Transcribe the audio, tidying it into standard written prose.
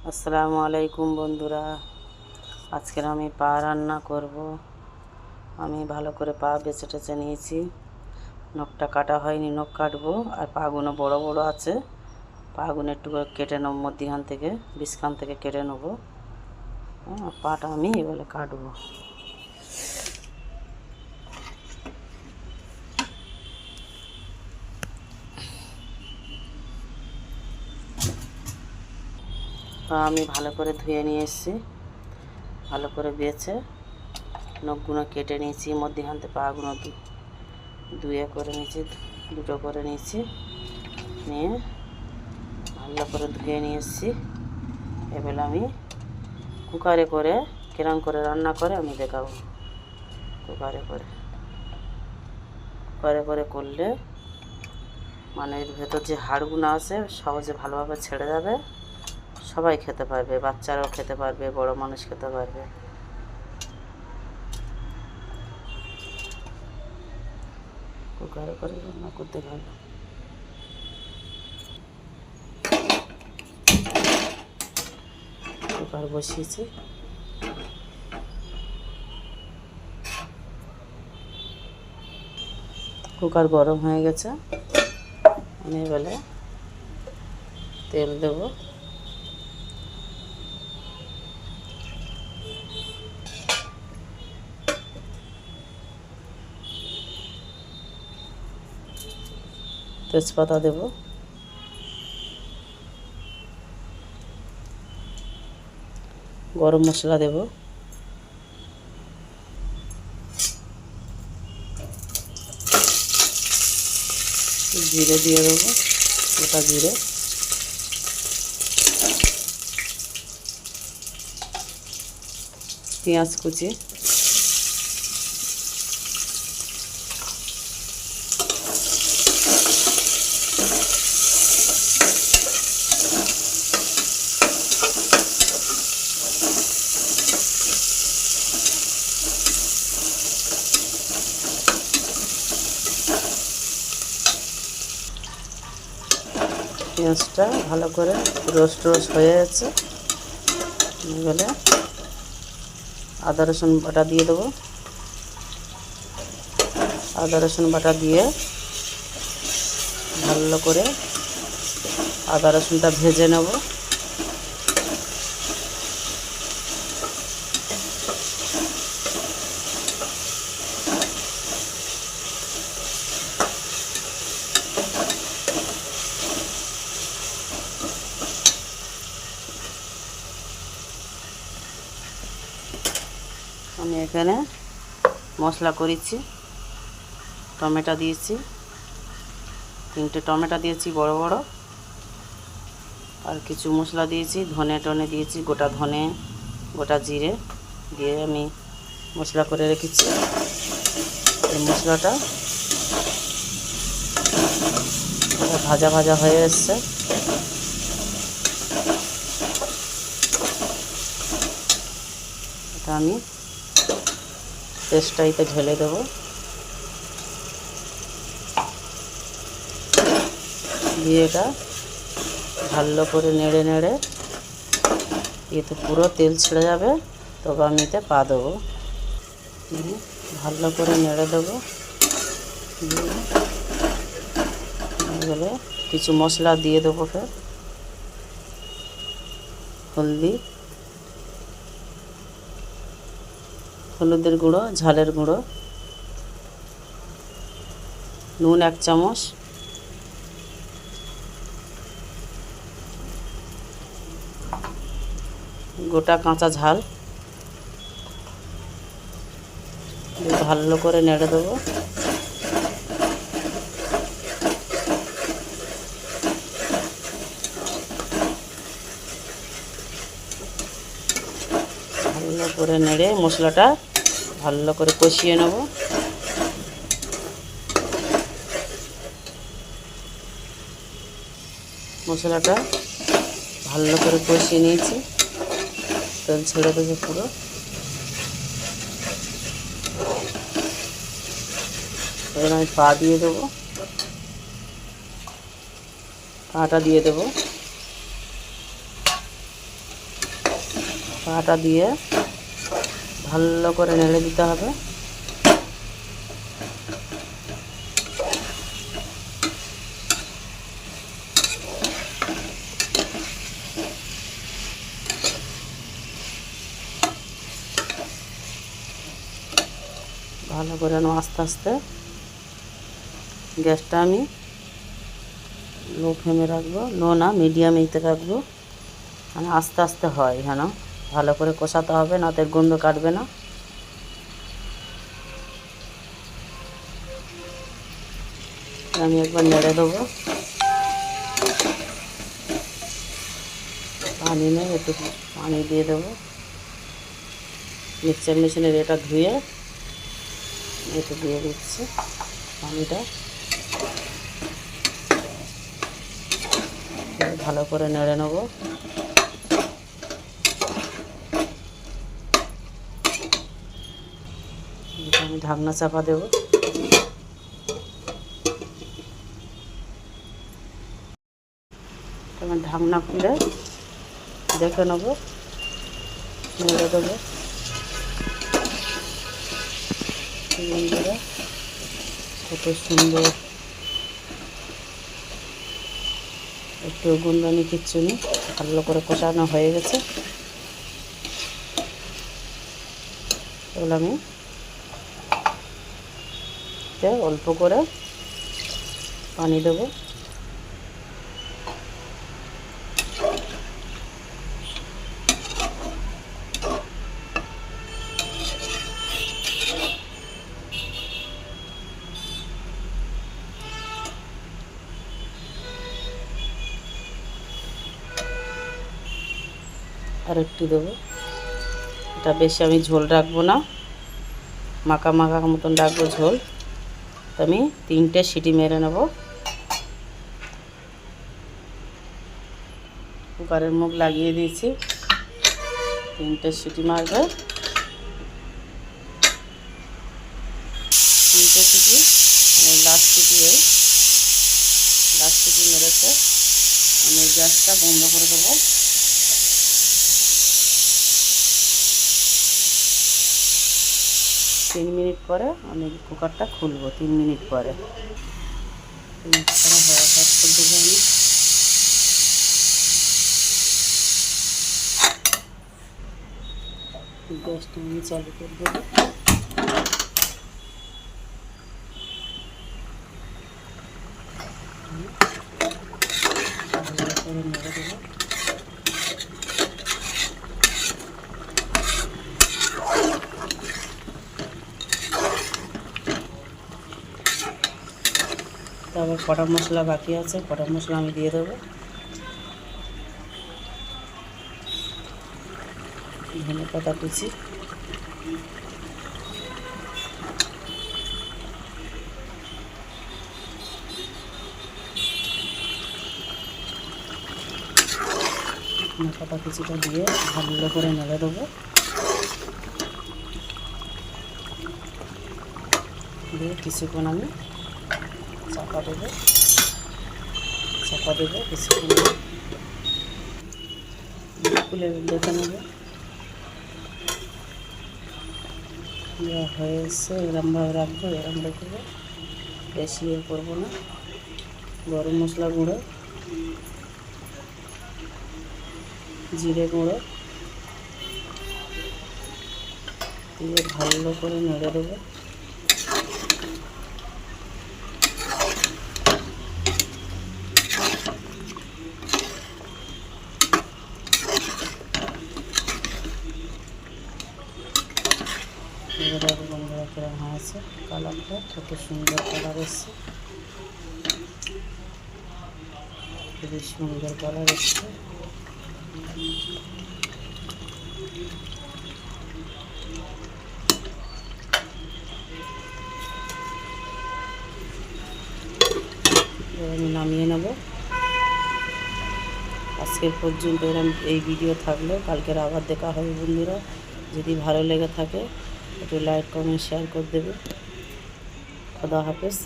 আসসালামু আলাইকুম বন্ধুরা। আজকের আমি পা রান্না করব। আমি ভালো করে পা বেছে টেছে নিয়েছি, নখটা কাটা হয়নি, নখ কাটবো। আর পাগুলো বড় বড় আছে, পাগুলো একটু করে কেটে নেব, মধ্যখান থেকে বিস্কান থেকে কেটে নেব। পাটা আমি এবারে কাটবো। পা আমি ভালো করে ধুয়ে নিয়ে এসেছি, ভালো করে বেছে নখগুলো কেটে নিয়েছি, মধ্যখান থেকে পাগুলো দুয়ে করে নিয়েছি, দুটো করে নিয়েছি, নিয়ে ভালো করে ধুয়ে নিয়ে এসেছি। এবার আমি কুকারে করে কিরম করে রান্না করে আমি দেখাবো। কুকারে করে করলে মানে এর ভেতর যে হাড়গুলো আছে সহজে ভালোভাবে ছেড়ে যাবে, সবাই খেতে পারবে, বাচ্চারাও খেতে পারবে, বড় মানুষ খেতে পারবে। কুকারে করে রান্না করতে পারবে। কুকার বসিয়েছি, কুকার গরম হয়ে গেছে। আমি এবারে তেল দেব। তেজপাতা দেব, গরম মশলা দেব, জিরে দিয়ে দেবো, গোটা জিরে, পেঁয়াজ কুচি, পেঁয়াজটা ভালো করে রোস্ট হয়ে যাচ্ছে। এবারে আদা রসুন বাটা দিয়ে দেবো। আদা রসুন বাটা দিয়ে ভালো করে আদা রসুনটা ভেজে নেব। আমি এখানে মশলা করেছি, টমেটো দিয়েছি, 3টে টমেটো দিয়েছি বড় বড়, আর কিছু মশলা দিয়েছি, ধনে টনে দিয়েছি, গোটা ধনে, গোটা জিরে দিয়ে আমি মশলা করে রেখেছি। এই মশলাটা ভাজা ভাজা হয়ে এসছে। এটা আমি পেস্টটা এতে ঢেলে দেবো, দিয়ে এটা ভালো করে নেড়ে নেড়ে এতে পুরো তেল ছেড়ে যাবে, তবে আমি এতে পা দেবো। ভালো করে নেড়ে দেবো। দিয়ে কিছু মশলা দিয়ে দেবো, ফের হলুদের গুঁড়ো, ঝালের গুঁড়ো, নুন 1 চামচ, গোটা কাঁচা ঝাল, ভালো করে নেড়ে দেবো। ভালো করে নেড়ে মশলাটা ভালো করে কষিয়ে নেব। মশলাটা ভালো করে কষিয়ে নিয়েছি, তেল ছেড়ে দেবো পুরো। এবার আমি পা দিয়ে দেবো, পাটা দিয়ে দেবো। পাটা দিয়ে ভালো করে নেড়ে দিতে হবে। ভালো করে আস্তে আস্তে গ্যাসটা আমি লো ফ্লেমে রাখবো, লো না মিডিয়ামেতে রাখবো, মানে আস্তে আস্তে হয় যেন ভালো করে কষাতে হবে, না তো গন্ধ কাটবে না। আমি একবার নেড়ে দেবো, পানি নেই, একটু পানি দিয়ে দেবো। মিক্সচার মেশিনের এটা ধুয়ে একটু দিয়ে দিচ্ছি পানিটা, ভালো করে নেড়ে নেব। আমি ঢাকনা চাপা দেব। আমি ঢাকনা খুলে দেখে নেব, নেড়ে দেবো। কত সুন্দর, একটু গুন্ডানি কিচ্ছু নেই, ভালো করে কষানো হয়ে গেছে। এগুলো আমি অল্প করে পানি দেবো। আর একটু দেবো, এটা বেশি আমি ঝোল রাখবো না, মাখা মাখা মতন রাখবো ঝোল। তো আমি 3টে সিটি মেরে নেব। কুকারের মুখ লাগিয়ে দিয়েছি, 3টে সিটি মারবে। 3টে সিটি, লাস্ট সিটি মেরেছে। আমি গ্যাসটা বন্ধ করে দেবো। 3 মিনিট পরে আমি কুকারটা খুলবো। 3 মিনিট পরে আমি গ্যাসটা আমি চালু করে দেবো। নেড়ে দেবো। তারপর কটা মশলা বাকি আছে, কটা মশলা আমি দিয়ে দেবো। ধনে পাতা কুচি, ধনে পাতা কুচিটা দিয়ে ভালো করে নেড়ে দেবো। দিয়ে কিছুক্ষণ আমি চাপা দেবো কিছুক্ষণ খুলে দেখে নেব। হয়ে এসছে, এরমভাবে রাখবো, এরম রেখে বেশি ইয়ে করবো না। গরম মশলা গুঁড়ো, জিরে গুঁড়ো দিয়ে ভালো করে নেড়ে দেবো। এবার বন্ধুরা কিরম হয়েছে, কালারটা কত সুন্দর কালার এসছে, খুবই সুন্দর কালার এসছে। আমি নামিয়ে নেব। আজকের পর্যন্ত এরকম এই ভিডিও থাকলো, কালকের আবার দেখা হবে বন্ধুরা। যদি ভালো লেগে থাকে একটু লাইক কমেন্ট শেয়ার করে দেবে। খোদা হাফেজ।